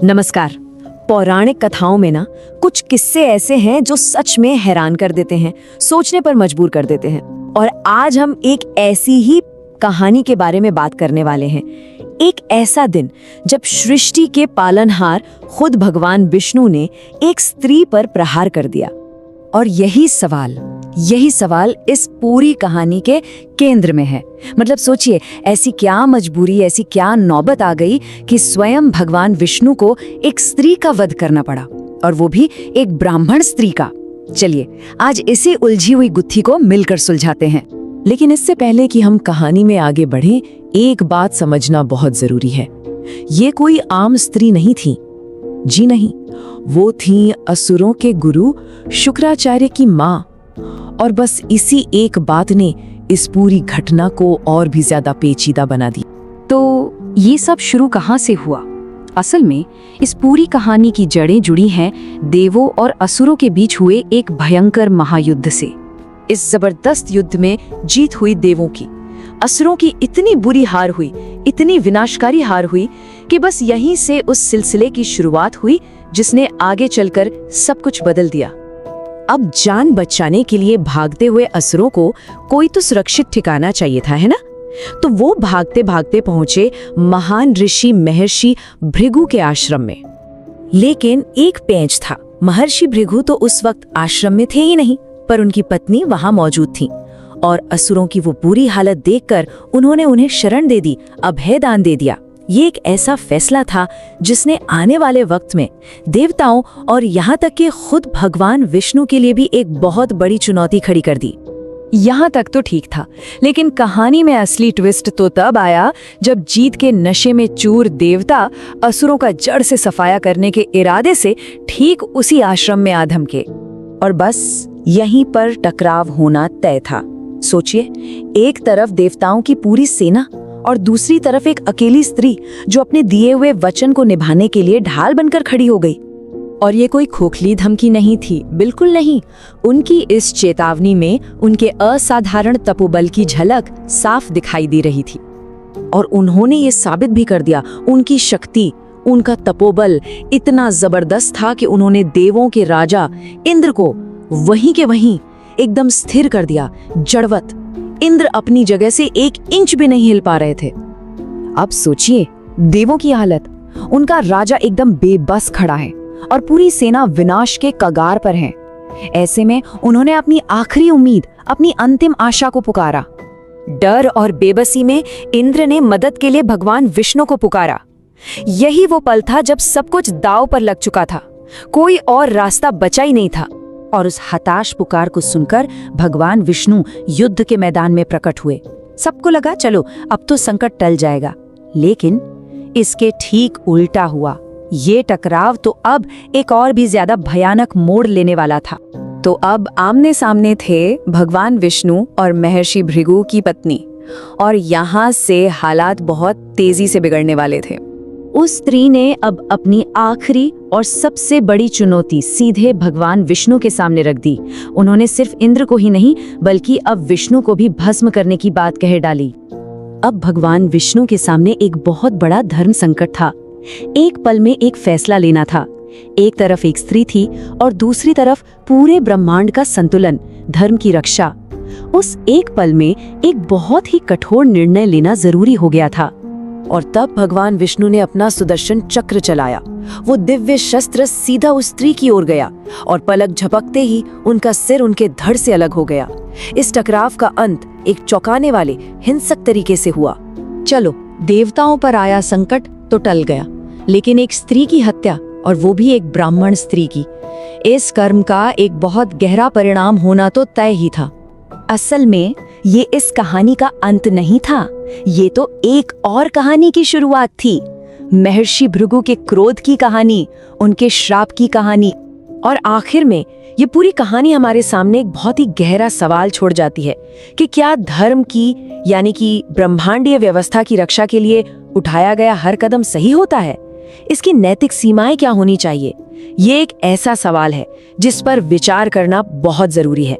नमस्कार। पौराणिक कथाओं में ना कुछ किस्से ऐसे हैं जो सच में हैरान कर देते हैं, सोचने पर मजबूर कर देते हैं। और आज हम एक ऐसी ही कहानी के बारे में बात करने वाले हैं। एक ऐसा दिन जब सृष्टि के पालनहार खुद भगवान विष्णु ने एक स्त्री पर प्रहार कर दिया। और यही सवाल इस पूरी कहानी के केंद्र में है। मतलब सोचिए, ऐसी क्या मजबूरी, ऐसी क्या नौबत आ गई कि स्वयं भगवान विष्णु को एक स्त्री का वध करना पड़ा, और वो भी एक ब्राह्मण स्त्री का। चलिए आज इसी उलझी हुई गुत्थी को मिलकर सुलझाते हैं। लेकिन इससे पहले कि हम कहानी में आगे बढ़ें, एक बात समझना बहुत जरूरी है। ये कोई आम स्त्री नहीं थी। जी नहीं, वो थी असुरों के गुरु शुक्राचार्य की माँ। और बस इसी एक बात ने इस पूरी घटना को और भी ज्यादा पेचीदा बना दी। तो ये सब शुरू कहाँ से हुआ? असल में इस पूरी कहानी की जड़ें जुड़ी हैं देवों और असुरों के बीच हुए एक भयंकर महायुद्ध से। इस जबरदस्त युद्ध में जीत हुई देवों की, असुरों की इतनी बुरी हार हुई, इतनी विनाशकारी हार हुई कि बस यहीं से उस सिलसिले की शुरुआत हुई जिसने आगे चलकर सब कुछ बदल दिया। अब जान बचाने के लिए भागते हुए असुरों को कोई तो सुरक्षित ठिकाना चाहिए था, है ना? तो वो भागते भागते पहुंचे महान ऋषि महर्षि भृगु के आश्रम में। लेकिन एक पेंच था। महर्षि भृगु तो उस वक्त आश्रम में थे ही नहीं, पर उनकी पत्नी वहां मौजूद थी। और असुरों की वो बुरी हालत देखकर उन्होंने उन्हें शरण दे दी, अभय दान दे दिया। ये एक ऐसा फैसला था जिसने आने वाले वक्त में देवताओं और यहाँ तक कि खुद भगवान विष्णु के लिए भी एक बहुत बड़ी चुनौती खड़ी कर दी। यहाँ तक तो ठीक था, लेकिन कहानी में असली ट्विस्ट तो तब आया जब जीत के नशे में चूर देवता असुरों का जड़ से सफाया करने के इरादे से ठीक उसी आश्रम में आ धमके। और बस यहीं पर टकराव होना तय था। सोचिए, एक तरफ देवताओं की पूरी सेना और दूसरी तरफ एक अकेली स्त्री जो अपने दिए हुए वचन को निभाने के लिए ढाल बनकर खड़ी हो गई। और ये कोई खोखली धमकी नहीं थी, बिल्कुल नहीं। उनकी इस चेतावनी में उनके असाधारण तपोबल की झलक साफ दिखाई दे रही थी। और उन्होंने ये साबित भी कर दिया, उनकी शक्ति, उनका तपोबल इतना जबरदस्त था कि उन्होंने देवों के राजा इंद्र को वहीं के वहीं एकदम स्थिर कर दिया, जड़वत। इंद्र अपनी जगह से 1 इंच भी नहीं हिल पा रहे थे। अब सोचिए देवों की हालत। उनका राजा एकदम बेबस खड़ा है और पूरी सेना विनाश के कगार पर है। ऐसे में उन्होंने अपनी आखिरी उम्मीद, अपनी अंतिम आशा को पुकारा। डर और बेबसी में इंद्र ने मदद के लिए भगवान विष्णु को पुकारा। यही वो पल था जब सब कुछ दांव पर लग चुका था, कोई और रास्ता बचा ही नहीं था। और उस हताश पुकार को सुनकर भगवान विष्णु युद्ध के मैदान में प्रकट हुए। सबको लगा चलो अब तो संकट टल जाएगा, लेकिन इसके ठीक उल्टा हुआ। ये टकराव तो अब एक और भी ज्यादा भयानक मोड़ लेने वाला था। तो अब आमने सामने थे भगवान विष्णु और महर्षि भृगु की पत्नी, और यहाँ से हालात बहुत तेजी से बिगड़ने वाले थे। उस स्त्री ने अब अपनी आखिरी और सबसे बड़ी चुनौती सीधे भगवान विष्णु के सामने रख दी। उन्होंने सिर्फ इंद्र को ही नहीं बल्कि अब विष्णु को भी भस्म करने की बात कह डाली। अब भगवान विष्णु के सामने एक बहुत बड़ा धर्म संकट था। एक पल में एक फैसला लेना था। एक तरफ एक स्त्री थी और दूसरी तरफ पूरे ब्रह्मांड का संतुलन, धर्म की रक्षा। उस एक पल में एक बहुत ही कठोर निर्णय लेना जरूरी हो गया था। और तब भगवान विष्णु ने अपना सुदर्शन चक्र चलाया। वो दिव्य शस्त्र सीधा उस स्त्री की ओर गया और पलक झपकते ही उनका सिर उनके धड़ से अलग हो गया। इस टकराव का अंत एक चौंकाने वाले हिंसक तरीके से हुआ। चलो, देवताओं पर आया संकट तो टल गया, लेकिन एक स्त्री की हत्या, और वो भी एक ब्राह्मण स्त्री की, इस कर्म का एक बहुत गहरा परिणाम होना तो तय ही था। असल में ये इस कहानी का अंत नहीं था, ये तो एक और कहानी की शुरुआत थी। महर्षि भृगु के क्रोध की कहानी, उनके श्राप की कहानी। और आखिर में ये पूरी कहानी हमारे सामने एक बहुत ही गहरा सवाल छोड़ जाती है कि क्या धर्म की, यानी कि ब्रह्मांडीय व्यवस्था की रक्षा के लिए उठाया गया हर कदम सही होता है? इसकी नैतिक सीमाएं क्या होनी चाहिए? ये एक ऐसा सवाल है जिस पर विचार करना बहुत जरूरी है।